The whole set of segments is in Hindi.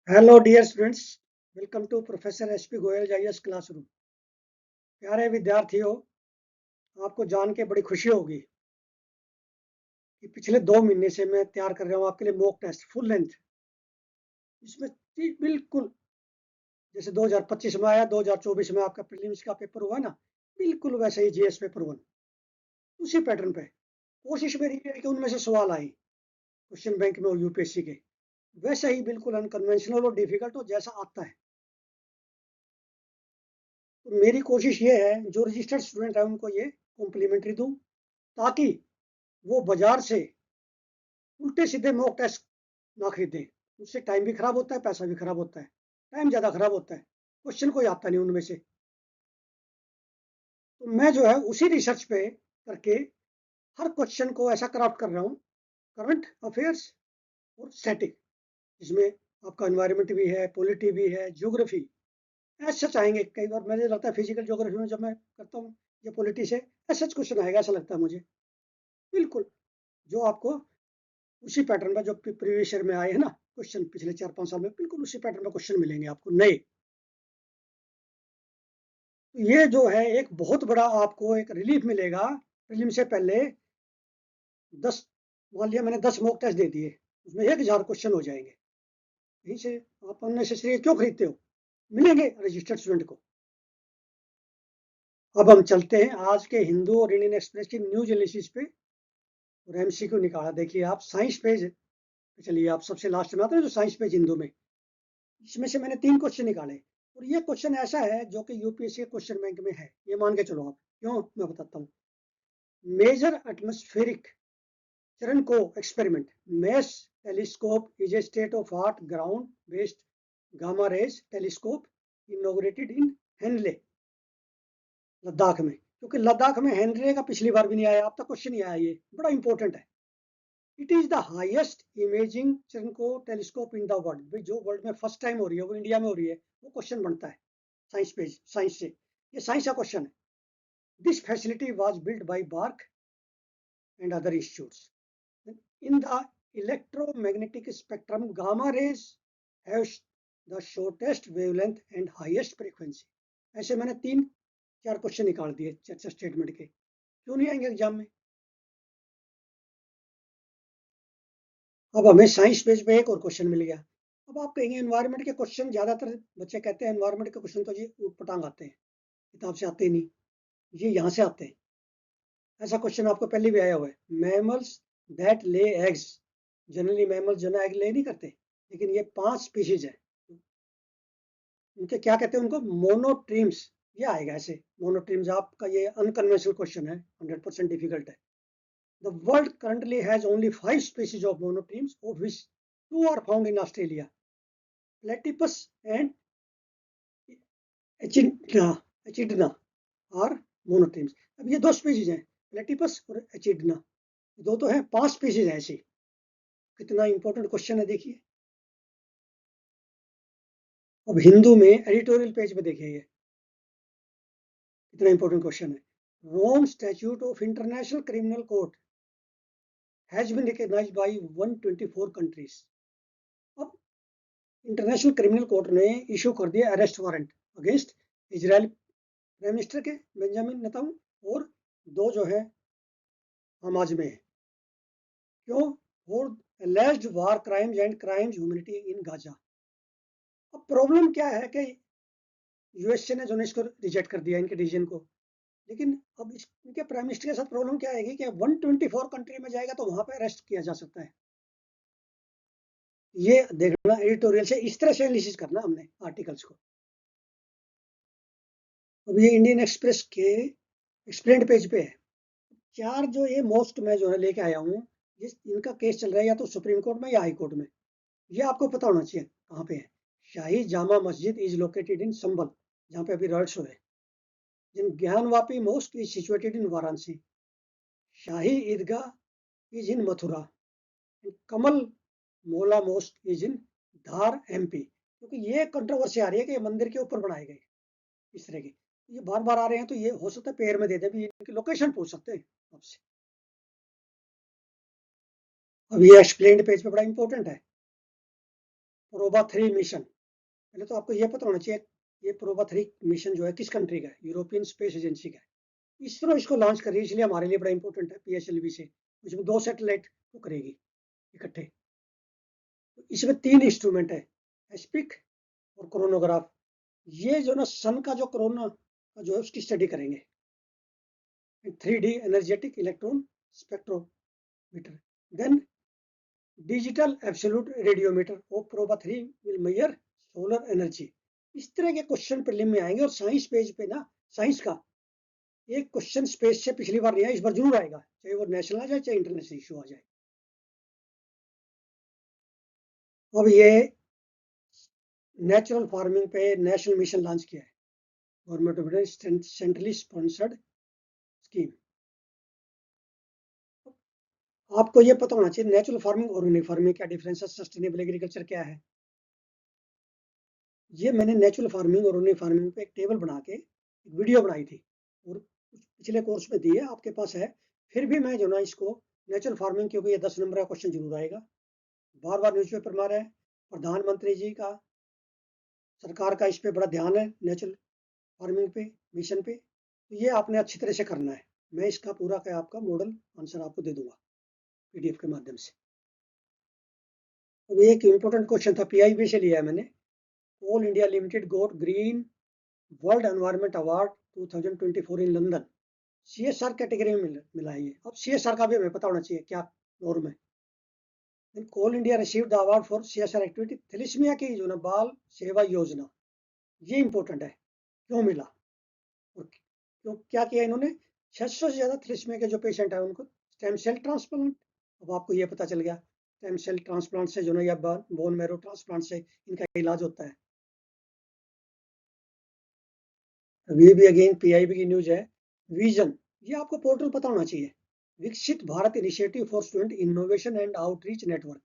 Hello dear students, welcome to professor SP Goyal जाइएस क्लासरूम। प्यारे विद्यार्थियों, आपको जान के बड़ी खुशी होगी कि पिछले 2 महीने से मैं तैयार कर रहा हूँ आपके लिए मॉक टेस्ट फुल लेंथ। इसमें बिल्कुल जैसे 2025 में आया, 2024 में आपका प्रीलिम्स का पेपर हुआ ना, बिल्कुल वैसे ही जीएस पेपर 1 उसी पैटर्न पे। कोशिश मेरी है कि उनमें से सवाल आए क्वेश्चन बैंक में और यूपीएससी के वैसे ही बिल्कुल अनकन्वेंशनल और डिफिकल्ट हो जैसा आता है। तो मेरी कोशिश ये है जो रजिस्टर्ड स्टूडेंट है उनको ये कॉम्प्लीमेंट्री दूं, ताकि वो बाजार से उल्टे सीधे मॉक टेस्ट ना खरीदें। उससे टाइम भी खराब होता है, पैसा भी खराब होता है। टाइम ज़्यादा खराब होता है, क्वेश्चन कोई आता नहीं उनमें से। तो मैं जो है उसी रिसर्च पे करके हर क्वेश्चन को ऐसा क्राफ्ट कर रहा हूँ, करंट अफेयर्स और स्टैटिक, जिसमें आपका एनवायरनमेंट भी है, पॉलिटी भी है, ज्योग्राफी। ऐसा चाहेंगे कई बार मुझे लगता है फिजिकल ज्योग्राफी में जब मैं करता हूँ या पॉलिटी से ऐसा क्वेश्चन आएगा, ऐसा लगता है मुझे। बिल्कुल जो आपको उसी पैटर्न में जो प्रीवियस ईयर में आए हैं ना क्वेश्चन, पिछले 4-5 साल में बिल्कुल उसी पैटर्न में क्वेश्चन मिलेंगे आपको नए। तो ये जो है एक बहुत बड़ा आपको एक रिलीफ मिलेगा। प्रीलिम से पहले 10, मान लिया मैंने 10 मॉक टेस्ट दे दिए, उसमें 1000 क्वेश्चन हो जाएंगे। यहीं से आप अननेसेसरी क्यों खरीदते हो, मिलेंगे रजिस्टर्ड स्टूडेंट को। अब हम चलते हैं आज के हिंदू और इंडियन एक्सप्रेस की न्यूज एनालिसिस पे और एमसीक्यू निकाला। देखिए आप साइंस पेज पे चलिए, आप सबसे लास्ट में आते हैं जो साइंस पेज हिंदू में, इसमें से मैंने 3 क्वेश्चन निकाले और ये क्वेश्चन ऐसा है जो कि यूपीएससी के क्वेश्चन बैंक में है, ये मान के चलो आप। क्यों, मैं बताता हूँ। मेजर एटमॉस्फेरिक चरणको experiment mass telescope is a state of art ground based gamma rays telescope inaugurated in Hanle, Ladakh में। क्योंकि लद्दाख में हेनले का पिछली बार भी नहीं आया, अब तक क्वेश्चन नहीं आया, ये बड़ा इंपॉर्टेंट है। It is the highest imaging चरणको टेलीस्कोप इन द वर्ल्ड, जो वर्ल्ड में फर्स्ट टाइम हो रही है, वो इंडिया में हो रही है, वो क्वेश्चन बनता है साइंस पेज, साइंस से। ये साइंस का क्वेश्चन है। This facility was built by BARC and other institutes in the electromagnetic spectrum. Gamma rays have the shortest wavelength and highest frequency. ऐसे मैंने 3-4 क्वेश्चन निकाल दिए चर्चा स्टेटमेंट के, क्यों नहीं आएंगे एग्जाम में। अब हमें साइंस पेज पे एक और क्वेश्चन मिल गया। अब आप कहेंगे एनवायरनमेंट के क्वेश्चन, ज्यादातर बच्चे कहते हैं एनवायरनमेंट के क्वेश्चन तो जी ऊटपटांग आते हैं, किताब से आते ही नहीं, ये यहाँ से आते हैं। ऐसा क्वेश्चन आपको पहले भी आया हुआ है। Mammals that lay eggs, generally mammals जो ना एग ले नहीं करते, लेकिन ये 5 स्पीशीज है, उनके क्या कहते हैं, उनको मोनोट्रीम्स। ये आएगा ऐसे, मोनोट्रीम्स आपका ये अनकन्वेंशनल क्वेश्चन है, 100% डिफिकल्ट है। The world currently has only 5 species of monotremes of which 2 are found in Australia, platypus and echidna. Echidna are monotremes. अब ये 2 स्पीशीज हैं, प्लेटिपस और एचिडना, दो तो है, 5 स्पीशीज है ऐसी। कितना इंपॉर्टेंट क्वेश्चन है देखिए। अब हिंदू में एडिटोरियल पेज पे देखिए, ये कितना इंपॉर्टेंट क्वेश्चन है। Rome statute of international criminal court has been recognized by 124 countries. अब इंटरनेशनल क्रिमिनल कोर्ट ने इशू कर दिया arrest warrant against Israel prime minister के बेंजामिन नेतन्याहू और 2 जो है हमाज में है। क्यों, for alleged war crimes and crimes humanity in Gaza. अब प्रॉब्लम क्या है कि यूएसए ने जो इसको रिजेक्ट कर दिया, इनके डिसीजन को, लेकिन अब इनके प्राइम मिनिस्टर के साथ प्रॉब्लम क्या आएगी कि 124 कंट्री में जाएगा तो वहां पर अरेस्ट किया जा सकता है। ये देखना एडिटोरियल से, इस तरह से एनालिसिस करना हमने आर्टिकल्स को। अब ये इंडियन एक्सप्रेस के एक्सप्लेन्ड पेज पे है। 4 जो ये मोस्ट मैं जो है लेके आया हूँ, जिस इनका केस चल रहा है या तो सुप्रीम कोर्ट में या हाई कोर्ट में, ये आपको पता होना चाहिए कहाँ पे है। शाही Jama Masjid is located in संबल, जहाँ पे अभी रॉयट्स हो रहे हैं। जिन Gyanvapi mosque is situated in Varanasi. Shahi Eidgah is in Mathura. Kamal Maula mosque is in Dhar MP. क्योंकि ये कंट्रोवर्सी आ रही है कि ये मंदिर के ऊपर बनाए गए इस तरह के, ये बार बार आ रहे हैं, तो ये हो सकता है पेयर में दे दे, भी इनकी लोकेशन पूछ सकते हैं आपसे। अब ये एक्सप्लेन्ड पेज पे बड़ा इंपॉर्टेंट है। PROBA 3 mission. पहले तो आपको यह पता होना चाहिए ये प्रोबा 3 मिशन जो है किस कंट्री का है, यूरोपियन स्पेस एजेंसी का है। इसरो इसको लॉन्च कर रही है, इसलिए हमारे लिए बड़ा इंपॉर्टेंट है पीएसएलवी से। इसमें 2 सैटेलाइट को करेगी इकट्ठे। तो इसमें 3 इंस्ट्रूमेंट है, एस्पिक और कोरोनोग्राफ। ये जो ना सन का जो कोरोना का जो है उसकी स्टडी करेंगे। 3D energetic electron spectrometer, then digital absolute radiometer और Proba 3 will measure solar energy. इस तरह के क्वेश्चन प्रीलिम में आएंगे। और साइंस पेज पे ना साइंस का एक क्वेश्चन स्पेस से पिछली बार नहीं आया, इस बार जरूर आएगा, चाहे वो नेशनल आ जाए चाहे इंटरनेशनल इशू आ जाए। अब ये नेचुरल फार्मिंग पे नेशनल मिशन लॉन्च किया है government of centrally sponsored scheme. आपको ये पता होना चाहिए नेचुरल फार्मिंग और ऑर्गेनिक फार्मिंग क्या डिफरेंस है, सस्टेनेबल एग्रीकल्चर क्या है। ये मैंने नेचुरल फार्मिंग और ऑर्गेनिक फार्मिंग पे एक टेबल बना के एक वीडियो बनाई थी और पिछले कोर्स में दी है, आपके पास है। फिर भी मैं जो ना इसको नेचुरल फार्मिंग, क्योंकि ये 10 नंबर का क्वेश्चन जरूर आएगा, बार बार न्यूज़पेपर में आ रहा है। प्रधानमंत्री जी का, सरकार का इस पे बड़ा ध्यान है नेचुरल फार्मिंग पे, मिशन पे। तो ये आपने अच्छी तरह से करना है। मैं इसका पूरा का आपका मॉडल आंसर आपको दे दूंगा पीडीएफ के माध्यम से। अब एक इम्पोर्टेंट क्वेश्चन था, पीआईबी से लिया है मैंने। Coal India limited got green world environment award 2024 in London. CSR category में मिला है ये। अब सीएसआर का भी हमें पता होना चाहिए क्या नॉर्म है। Coal India received the award for CSR activity thalassemia की जो ना बाल सेवा योजना। ये इंपॉर्टेंट है, क्यों मिला और क्यों क्या किया इन्होंने। 600 से ज्यादा थैलेसीमिया के जो पेशेंट है उनको स्टेम सेल ट्रांसप्लांट। अब आपको ये पता चल गया स्टेम सेल ट्रांसप्लांट से जो ना या बोन मैरो ट्रांसप्लांट से इनका इलाज होता है। अभी भी अगेन पीआईबी की न्यूज है। विजन, ये आपको पोर्टल पता होना चाहिए। विकसित Bharat initiative for student innovation and outreach network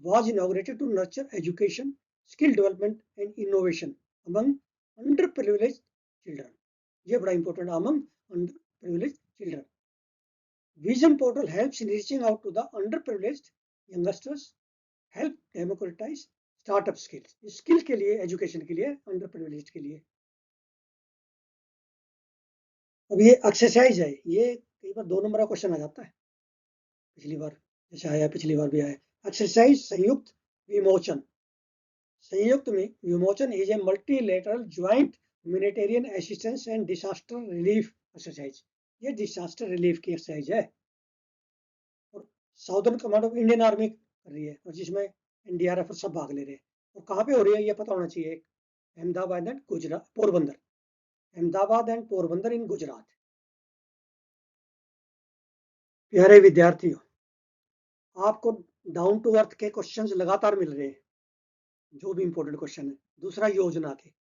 was inaugurated to nurture education, skill development and innovation among underprivileged children. ये बड़ा important, among underprivileged children. Vision portal helps in reaching out to the underprivileged youngsters, help democratize startup skills. Skill के लिए, एजुकेशन के लिए, underprivileged के लिए। अब ये एक्सरसाइज है, ये कई बार 2 नंबर का क्वेश्चन आ जाता है, पिछली बार जैसे आया, पिछली बार भी आया। एक्सरसाइज संयुक्त विमोचन। संयुक्त में विमोचन is a multilateral joint humanitarian assistance and disaster relief exercise. ये डिजास्टर रिलीफ की एक्सरसाइज है और southern command of Indian army कर रही है, और जिसमें एनडीआरएफ सब भाग ले रहे हैं। और कहाँ पे हो रही है ये पता होना चाहिए। अहमदाबाद एंड गुजरात, पोरबंदर, अहमदाबाद एंड पोरबंदर इन गुजरात। प्यारे विद्यार्थियों, आपको डाउन टू अर्थ के क्वेश्चंस लगातार मिल रहे हैं, जो भी इंपॉर्टेंट क्वेश्चन है। दूसरा, योजना के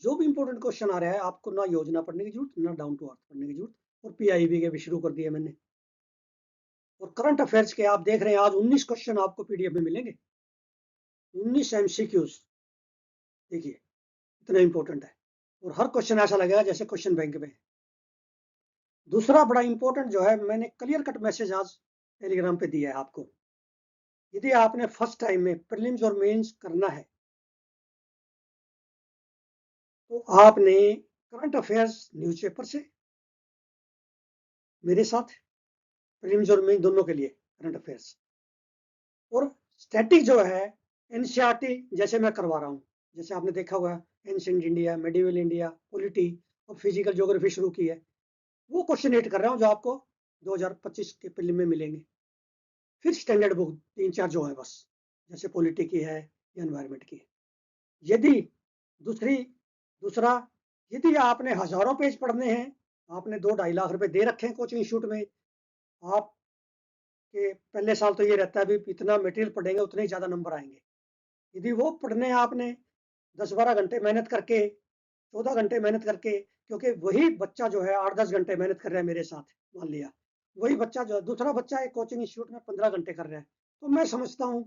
जो भी इंपॉर्टेंट क्वेश्चन आ रहा है, आपको ना योजना पढ़ने की जरूरत, ना डाउन टू अर्थ पढ़ने की जरूरत। और पीआईबी के भी शुरू कर दिए मैंने। और करंट अफेयर्स के आप देख रहे हैं, आज 19 क्वेश्चन आपको पीडीएफ में मिलेंगे, 19 एमसीक्यूज। देखिए इतना इंपॉर्टेंट है, और हर क्वेश्चन ऐसा लगेगा जैसे क्वेश्चन बैंक में। दूसरा बड़ा इंपॉर्टेंट जो है, मैंने क्लियर कट मैसेज आज टेलीग्राम पे दिया है आपको। यदि आपने फर्स्ट टाइम में प्रीलिम्स और मेंस करना है तो आपने करंट अफेयर्स न्यूज़पेपर से मेरे साथ, प्रीलिम्स और मेंस दोनों के लिए करंट अफेयर्स, और स्टैटिक जो है एनसीईआरटी जैसे मैं करवा रहा हूँ, जैसे आपने देखा हुआ ancient India, medieval India, polity और फिजिकल ज्योग्राफी शुरू की है, वो क्वेश्चन एड कर रहा हूँ जो आपको 2025 के प्रीलिम में मिलेंगे। फिर स्टैंडर्ड बुक 3-4 जो है बस, जैसे पॉलिटी की है या एनवायरमेंट की। यदि दूसरा, यदि आपने हजारों पेज पढ़ने हैं, आपने 2-2.5 लाख रुपए दे रखे हैं कोचिंग इंस्टीट्यूट में, आप के पहले साल तो ये रहता है भी इतना मटेरियल पढ़ेंगे उतने ही ज्यादा नंबर आएंगे। यदि वो पढ़ने आपने 10-12 घंटे मेहनत करके, 14 घंटे मेहनत करके, क्योंकि वही बच्चा जो है 8-10 घंटे मेहनत कर रहा है मेरे साथ, मान लिया वही बच्चा जो दूसरा बच्चा एक कोचिंग इंस्टीट्यूट में 15 घंटे कर रहा है, तो मैं समझता हूँ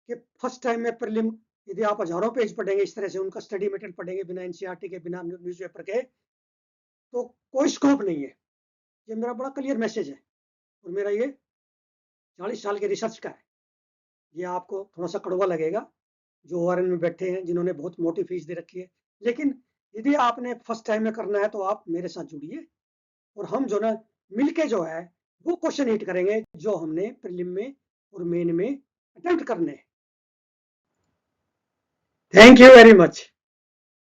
कि फर्स्ट टाइम में प्रीलिम यदि आप हजारों पेज पढ़ेंगे, इस तरह से उनका स्टडी मटेरियल पढ़ेंगे बिना एनसीईआरटी के, बिना न्यूज़पेपर के, तो कोई स्कोप नहीं है। ये मेरा बड़ा क्लियर मैसेज है, और मेरा ये 40 साल के रिसर्च का है। ये आपको थोड़ा सा कड़वा लगेगा, जो ORN में बैठे हैं, जिन्होंने बहुत मोटी फीस दे रखी है। लेकिन यदि आपने फर्स्ट टाइम में करना है तो आप मेरे साथ जुड़िए और हम जो ना मिलके जो है वो क्वेश्चन हिट करेंगे जो हमने प्रीलिम में और मेन में अटेम्प्ट करने हैं। Thank you very much.